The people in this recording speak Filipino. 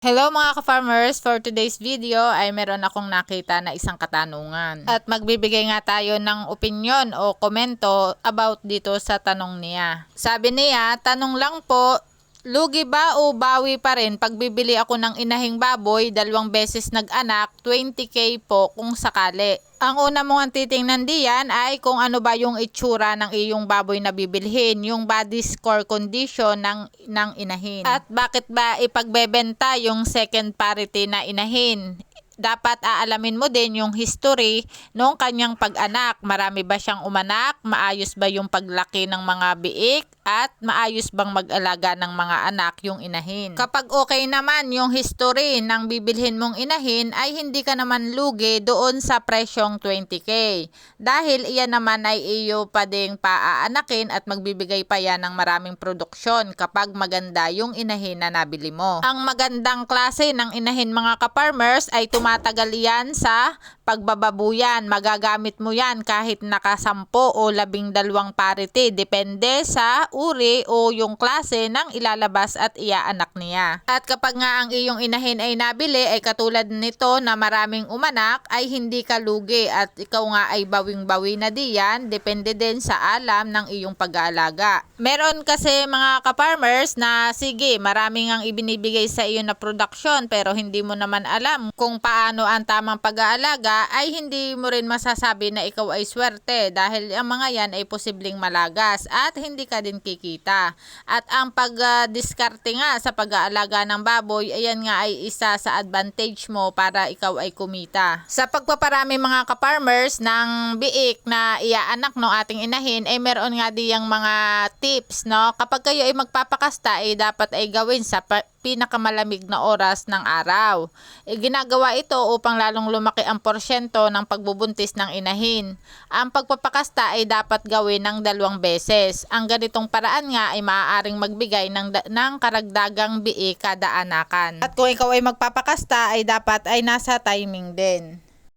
Hello mga ka-farmers! For today's video ay meron akong nakita na isang katanungan. At magbibigay nga tayo ng opinion o komento about dito sa tanong niya. Sabi niya, tanong lang po, lugi ba o bawi pa rin pagbibili ako ng inahing baboy, 2 beses nag-anak, 20k po kung sakali? Ang una mong titingnan diyan ay kung ano ba yung itsura ng iyong baboy na bibilhin, yung body score condition ng inahin. At bakit ba ipagbebenta yung second parity na inahin? Dapat aalamin mo din yung history nung kanyang pag-anak. Marami ba siyang umanak? Maayos ba yung paglaki ng mga biik? At maayos bang mag-alaga ng mga anak yung inahin? Kapag okay naman yung history ng bibilhin mong inahin, ay hindi ka naman lugi doon sa presyong 20k. Dahil iyan naman ay iyo pa ding paaanakin at magbibigay pa yan ng maraming produksyon kapag maganda yung inahin na nabili mo. Ang magandang klase ng inahin mga ka-farmers ay tumatagal yan sa pagbababuyan. Magagamit mo yan kahit nakasampo o 12 parity. Depende sa uri o yung klase ng ilalabas at iaanak niya. At kapag nga ang iyong inahin ay nabili ay katulad nito na maraming umanak, ay hindi ka lugi at ikaw nga ay bawing-bawi na diyan. Depende din sa alam ng iyong pag-aalaga. Meron kasi mga ka-farmers na sige, maraming ang ibinibigay sa iyo na production pero hindi mo naman alam kung paano ang tamang pag-aalaga, ay hindi mo rin masasabi na ikaw ay swerte dahil ang mga yan ay posibleng malagas at hindi ka din kikita. At ang pag-diskarte nga sa pag-aalaga ng baboy, ayan nga ay isa sa advantage mo para ikaw ay kumita. Sa pagpaparami mga ka-farmers ng biik na iaanak ng ating inahin, ay meron nga diyang mga tips, no? Kapag kayo ay magpapakasta, ay dapat ay gawin sa pinakamalamig na oras ng araw. Ginagawa ito upang lalong lumaki ang porsyento ng pagbubuntis ng inahin. Ang pagpapakasta ay dapat gawin ng 2 beses. Ang ganitong paraan nga ay maaaring magbigay ng karagdagang biik kada anakan. At kung ikaw ay magpapakasta ay dapat ay nasa timing din.